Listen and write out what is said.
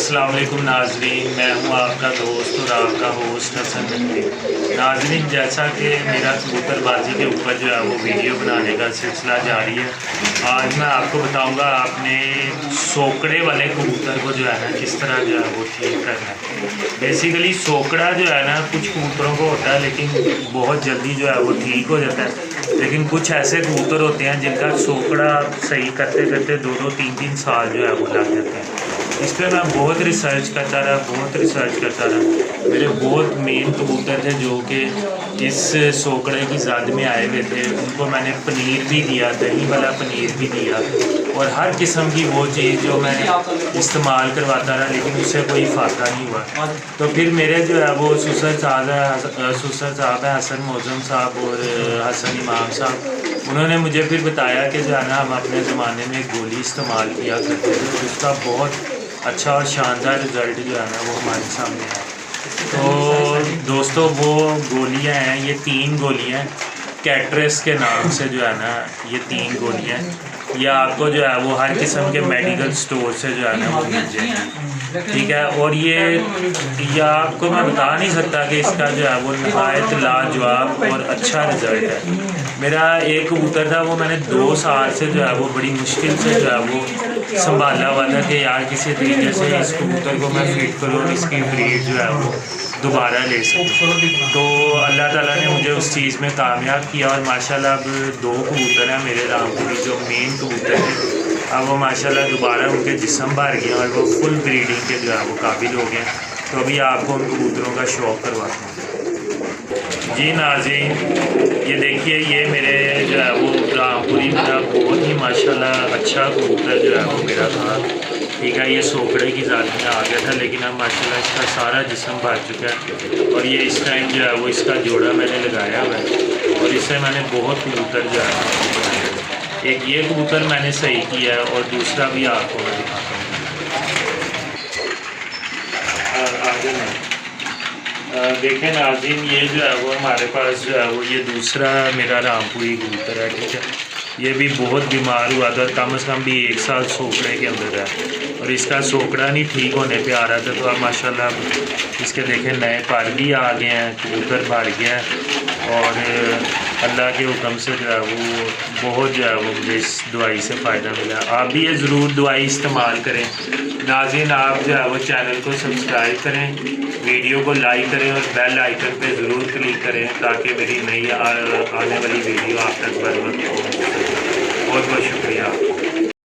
अस्सलाम वालेकुम नाज़रीन, मैं हूं आपका दोस्त और आपका होस्ट हसन नकवी। नाज़रीन, जैसा कि मेरा कबूतरबाजी के ऊपर जो है वो वीडियो बनाने का सिलसिला जारी है, आज मैं आपको बताऊंगा आपने सोकड़े वाले कबूतर को जो है ना किस तरह जो है वो ठीक करना है। बेसिकली सोकड़ा जो है ना कुछ कबूतरों को होता है लेकिन बहुत जल्दी जो है वो ठीक हो जाता है, लेकिन कुछ ऐसे कबूतर होते हैं जिनका सोकड़ा सही करते करते 2-3 साल जो है वो लग जाते हैं। इस पर मैं बहुत रिसर्च करता रहा। मेरे बहुत मेन कबूतर थे जो कि इस सोकड़े की ज़द में आए हुए थे, उनको मैंने पनीर भी दिया, दही वाला पनीर भी दिया और हर किस्म की वो चीज़ जो मैं इस्तेमाल करवाता रहा, लेकिन उससे कोई फ़ायदा नहीं हुआ। तो फिर मेरे जो है वो सुसर साहब है हसन मौज़म साहब और हसन इमाम साहब, उन्होंने मुझे फिर बताया कि जो है ना हम अपने ज़माने में गोली इस्तेमाल किया करते थे, उसका बहुत अच्छा और शानदार रिज़ल्ट जो है ना वो हमारे सामने है। तो दोस्तों, वो गोलियां हैं, ये 3 गोलियां कैट्रेस के नाम से जो है ना ये 3 गोलियां, ये आपको जो है वो हर किस्म के मेडिकल स्टोर से जो है ना वो मिल जाएगी, ठीक है। और ये आपको मैं बता नहीं सकता कि इसका जो है वो नहायत लाजवाब और अच्छा रिज़ल्ट है। मेरा एक कबूतर था, वो मैंने 2 साल से जो है वो बड़ी मुश्किल से जो है वो संभाला हुआ था कि यार किसी तरीके से इस कबूतर को मैं फिट करूँ और इसकी ब्रीड जो है वो दोबारा ले सकूँ। तो अल्लाह ताला ने मुझे उस चीज़ में कामयाब किया और माशाल्लाह अब 2 कबूतर हैं मेरे रामपुरी जो मेन कबूतर हैं, अब वो माशाल्लाह दोबारा उनके जिस्म भर गए और वो फुल ब्रीडिंग के जो है वो काबिल हो गए। तो अभी आपको उन कबूतरों का शौक़ करवाता हूँ। जी नाज़रीन, ये देखिए, ये मेरे जो है वो रामपुरी मेरा बहुत ही माशाल्लाह अच्छा कबूतर जो है वो मेरा था, ठीक है। ये सोकड़े की ज़ात में आ गया था, लेकिन अब माशाल्लाह इसका सारा जिस्म भर चुका है और ये इस टाइम जो है वो इसका जोड़ा मैंने लगाया हुआ है और इससे मैंने बहुत कबूतर जो है बनाया। एक ये कबूतर मैंने सही किया है और दूसरा भी आपको मैं दिखाता हूँ। आगे में देखें नाज़रीन, ये जो है वो हमारे पास जो है वो ये दूसरा मेरा रामपुरी कबूतर है, ठीक है। ये भी बहुत बीमार हुआ था, कम से कम भी 1 साल सोकड़े के अंदर है और इसका सोकड़ा नहीं ठीक होने पे आ रहा था। तो अब माशाल्लाह इसके देखें नए पर भी आ गए हैं, कबूतर भर गया है और अल्लाह के हुक्म से जो है वो बहुत जो है वो मुझे इस दवाई से फ़ायदा मिला। आप भी ये ज़रूर दवाई इस्तेमाल करें नाज़रीन। आप जो है वो चैनल को सब्सक्राइब करें, वीडियो को लाइक करें और बेल आइकन पे ज़रूर क्लिक करें ताकि मेरी नई आने वाली वीडियो आप तक बर वक्त पहुँच सके। बहुत बहुत शुक्रिया।